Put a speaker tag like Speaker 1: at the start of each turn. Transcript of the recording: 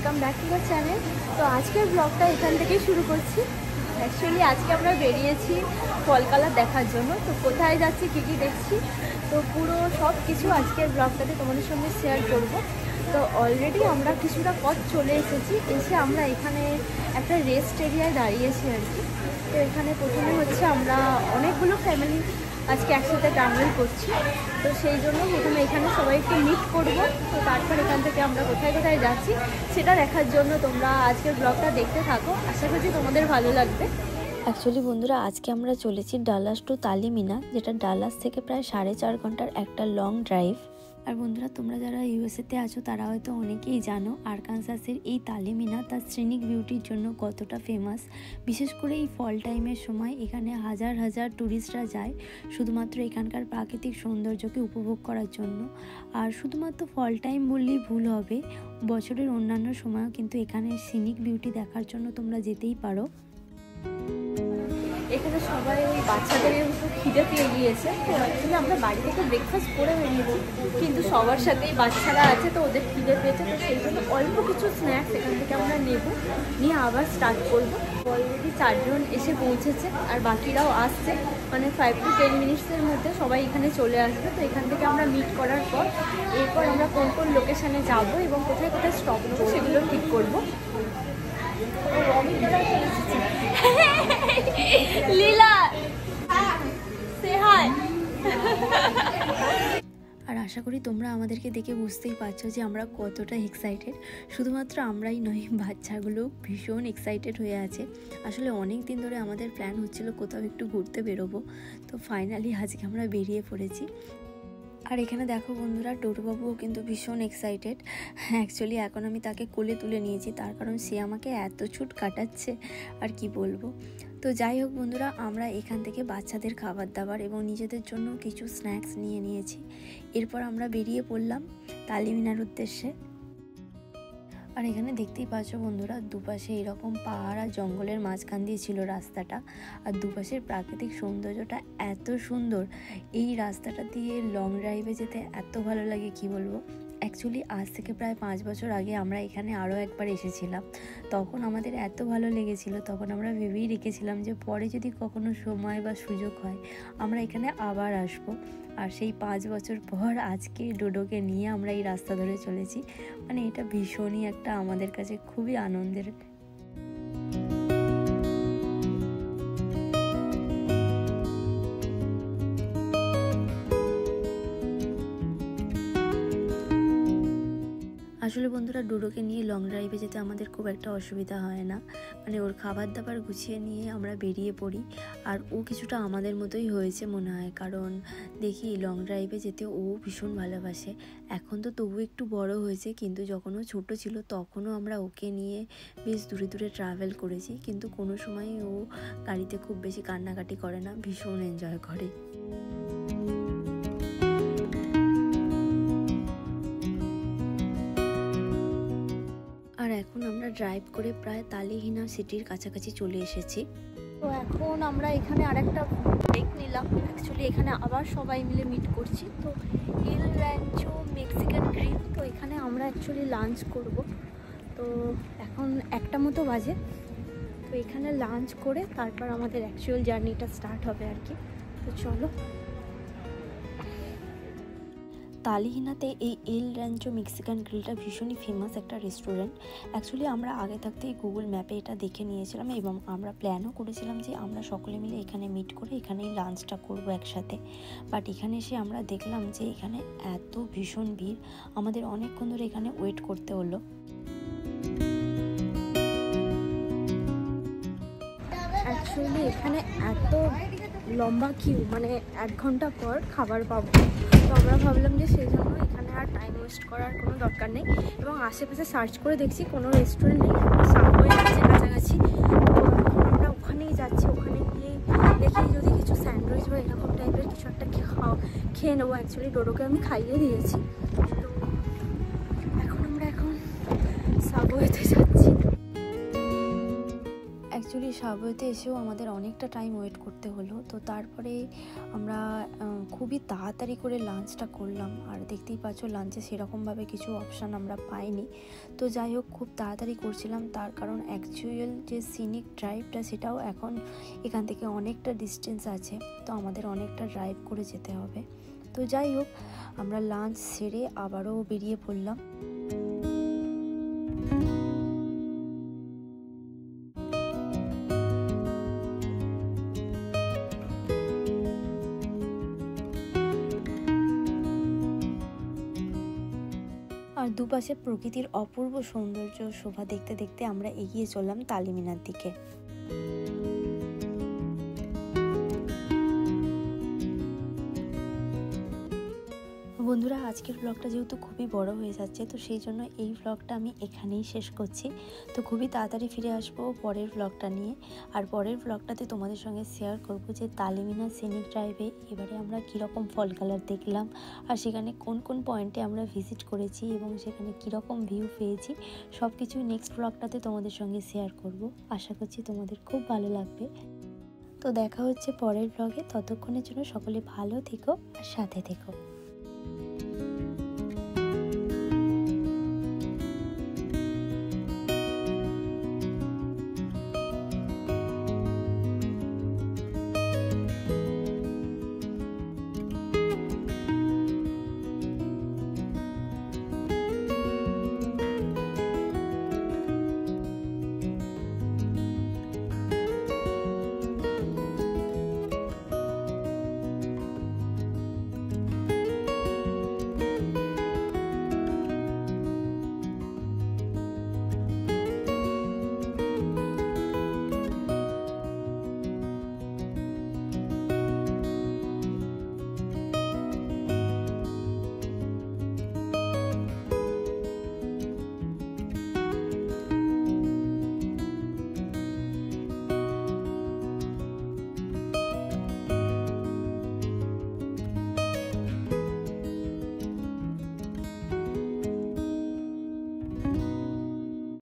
Speaker 1: Welcome back to the channel. তো আজকের ব্লগটা এখান থেকেই শুরু করছি। অ্যাকচুয়ালি আজকে আমরা বেরিয়েছি ফল কালার দেখার জন্য। তো কোথায় যাচ্ছি, কী কী দেখছি, তো পুরো সব কিছু আজকের ব্লগটাতে তোমাদের সঙ্গে শেয়ার করব। তো অলরেডি আমরা কিছুটা পথ চলে এসেছি, এসে আমরা এখানে একটা রেস্ট এরিয়ায় দাঁড়িয়েছি আর কি। তো এখানে প্রথমে হচ্ছে আমরা অনেকগুলো ফ্যামিলি আজকে একসাথে ট্রাভেল করছি, তো সেই জন্য প্রথমে এখানে সবাইকে মিট করব। তো তারপর এখান থেকে আমরা কোথায় কোথায় যাচ্ছি সেটা দেখার জন্য তোমরা আজকের ব্লগটা দেখতে থাকো, আশা করছি তোমাদের ভালো লাগবে।
Speaker 2: অ্যাকচুয়ালি বন্ধুরা, আজকে আমরা চলেছি ডালাস টু তালিমিনা, যেটা ডালাস থেকে প্রায় 4.5 ঘন্টার একটা লং ড্রাইভ। আর বন্ধুরা, তোমরা যারা ইউএসএতে আছো তারা হয়তো অনেকেই জানো আরকানসাসের এই তালিমিনা তার সিনিক বিউটির জন্য কতটা ফেমাস। বিশেষ করে এই ফল টাইমের সময় এখানে হাজার হাজার ট্যুরিস্টরা যায় শুধুমাত্র এখানকার প্রাকৃতিক সৌন্দর্যকে উপভোগ করার জন্য। আর শুধুমাত্র ফল টাইম বললেই ভুল হবে, বছরের অন্যান্য সময়ও কিন্তু এখানে সিনিক বিউটি দেখার জন্য তোমরা যেতেই পারো।
Speaker 1: এখানে সবাই ওই বাচ্চাদের খিদে পেয়ে গিয়েছে, তো অ্যাকচুয়ালি আমরা বাড়ি থেকে ব্রেকফাস্ট করে বেরিয়েছি, কিন্তু সবার সাথেই বাচ্চারা আছে, তো ওদের খিদে পেয়েছে, তো সেই জন্য অল্প কিছু স্ন্যাক্স এখান থেকে আমরা নিয়ে আবার স্টার্ট করবো। অলরেডি 4 জন এসে পৌঁছেছে আর বাকিরাও আসছে, মানে 5 to 10 মিনিটসের মধ্যে সবাই এখানে চলে আসবে। তো এখান থেকে আমরা মিট করার পর এরপর আমরা কোন কোন লোকেশানে যাব এবং কোথায় কোথায় স্টপ নেবো সেগুলো ঠিক করবো। লীলা সে হাই।
Speaker 2: আর আশা করি তোমরা আমাদেরকে দেখে বুঝতেই পারছো যে আমরা কতটা এক্সাইটেড। শুধুমাত্র আমরাই নয়, বাচ্চাগুলো ভীষণ এক্সাইটেড হয়ে আছে। আসলে অনেক দিন ধরে আমাদের প্ল্যান হচ্ছিল কোথাও একটু ঘুরতে বেরোবো, তো ফাইনালি আজকে আমরা বেরিয়ে পড়েছি। আর এখানে দেখো বন্ধুরা, টোটোবাবুও কিন্তু ভীষণ এক্সাইটেড। অ্যাকচুয়ালি এখন আমি তাকে কোলে তুলে নিয়েছি, তার কারণ সে আমাকে এত ছুট কাটাচ্ছে আর কি বলবো। তো যাই হোক বন্ধুরা, আমরা এখান থেকে বাচ্চাদের খাবার দাবার এবং নিজেদের জন্য কিছু স্ন্যাক্স নিয়ে নিয়েছি। এরপর আমরা বেরিয়ে পড়লাম তালিমিনার উদ্দেশ্যে। আর এখানে দেখতেই পাচ্ছ বন্ধুরা, দুপাশে এরকম পাহাড় আর জঙ্গলের মাঝখান দিয়ে ছিল রাস্তাটা, আর দুপাশের প্রাকৃতিক সৌন্দর্যটা এত সুন্দর। এই রাস্তাটা দিয়ে লং ড্রাইভে যেতে এত ভালো লাগে কি বলবো। অ্যাকচুয়ালি আজ থেকে প্রায় 5 বছর আগে আমরা এখানে আরও একবার এসেছিলাম, তখন আমাদের এত ভালো লেগেছিল, তখন আমরা ভেবেই রেখেছিলাম যে পরে যদি কখনো সময় বা সুযোগ হয় আমরা এখানে আবার আসবো। আর সেই 5 বছর পর আজকে ডোডোকে নিয়ে আমরা এই রাস্তা ধরে চলেছি, মানে এটা ভীষণই একটা আমাদের কাছে খুবই আনন্দের। আসলে বন্ধুরা, ডোডোকে নিয়ে লং ড্রাইভে যেতে আমাদের খুব একটা অসুবিধা হয় না, মানে ওর খাবার দাবার গুছিয়ে নিয়ে আমরা বেরিয়ে পড়ি। আর ও কিছুটা আমাদের মতোই হয়েছে মনে হয়, কারণ দেখি লং ড্রাইভে যেতে ও ভীষণ ভালোবাসে। এখন তো তবু একটু বড় হয়েছে, কিন্তু যখন ও ছোটো ছিল তখনও আমরা ওকে নিয়ে বেশ দূরে দূরে ট্রাভেল করেছি, কিন্তু কোনো সময় ও গাড়িতে খুব বেশি কান্নাকাটি করে না, ভীষণ এনজয় করে। আর এখন আমরা ড্রাইভ করে প্রায় তালিহিনা সিটির কাছাকাছি চলে এসেছি।
Speaker 1: তো এখন আমরা এখানে আরেকটা ব্রেক নিলাম। অ্যাকচুয়ালি এখানে আবার সবাই মিলে মিট করছি। তো এল র্যাঞ্চো মেক্সিকান গ্রিল, তো এখানে আমরা অ্যাকচুয়ালি লাঞ্চ করব। তো এখন 1টা মতো বাজে, তো এখানে লাঞ্চ করে তারপর আমাদের অ্যাকচুয়াল জার্নিটা স্টার্ট হবে আর কি। তো চলো।
Speaker 2: তালিহিনাতে এই এল র্যাঞ্চো মেক্সিকান গ্রিলটা ভীষণই ফেমাস একটা রেস্টুরেন্ট। অ্যাকচুয়ালি আমরা আগে থাকতেই গুগল ম্যাপে এটা দেখে নিয়েছিলাম এবং আমরা প্ল্যানও করেছিলাম যে আমরা সকলে মিলে এখানে মিট করে এখানেই লাঞ্চটা করব একসাথে। বাট এখানে এসে আমরা দেখলাম যে এখানে এত ভীষণ ভিড়, আমাদের অনেকক্ষণ ধরে এখানে ওয়েট করতে হলো।
Speaker 1: অ্যাকচুয়ালি এখানে এত লম্বা কিউ, মানে 1 ঘন্টা পর খাবার পাবো, তো আমরা ভাবলাম যে সেই জন্য এখানে আর টাইম ওয়েস্ট করার কোনো দরকার নেই। এবং আশেপাশে সার্চ করে দেখছি কোনো রেস্টুরেন্ট নেই, সাবওয়ে আছে কাছাকাছি, তো আমরা ওখানেই যাচ্ছি। ওখানে গিয়ে দেখি যদি কিছু স্যান্ডউইচ বা এরকম টাইপের কিছু একটা খেয়ে নেবো। অ্যাকচুয়ালি ডোডোকে আমি খাইয়ে দিয়েছি, তো এখন আমরা সাবওয়েতে যাচ্ছি।
Speaker 2: অ্যাকচুয়ালি সাবওয়েতে এসেও আমাদের অনেকটা টাইম ওয়েট করতে হলো। তো তারপরে আমরা খুবই তাড়াতাড়ি করে লাঞ্চটা করলাম। আর দেখতেই পাচ্ছ লাঞ্চে সেরকমভাবে কিছু অপশান আমরা পাইনি। তো যাই হোক খুব তাড়াতাড়ি করছিলাম, তার কারণ অ্যাকচুয়াল যে সিনিক ড্রাইভটা সেটাও এখন এখান থেকে অনেকটা ডিস্টেন্স আছে, তো আমাদের অনেকটা ড্রাইভ করে যেতে হবে। তো যাই হোক আমরা লাঞ্চ সেরে আবারও বেরিয়ে পড়লাম। আর দুপাশে প্রকৃতির অপূর্ব সৌন্দর্য শোভা দেখতে দেখতে আমরা এগিয়ে চললাম তালিমিনার দিকে। বন্ধুরা, আজকের ব্লগটা যেহেতু খুবই বড় হয়ে যাচ্ছে, তো সেই জন্য এই ব্লগটা আমি এখানেই শেষ করছি। তো খুবই তাড়াতাড়ি ফিরে আসবো পরের ব্লগটা নিয়ে। আর পরের ব্লগটাতে তোমাদের সঙ্গে শেয়ার করব যে তালিমিনা সিনিক ড্রাইভে এবারে আমরা কীরকম ফল কালার দেখলাম, আর সেখানে কোন কোন পয়েন্টে আমরা ভিজিট করেছি এবং সেখানে কীরকম ভিউ পেয়েছি, সব কিছুই নেক্সট ব্লগটাতে তোমাদের সঙ্গে শেয়ার করব। আশা করছি তোমাদের খুব ভালো লাগবে। তো দেখা হচ্ছে পরের ব্লগে। ততক্ষণের জন্য সকলে ভালো থেকো আর সাথে থেকো।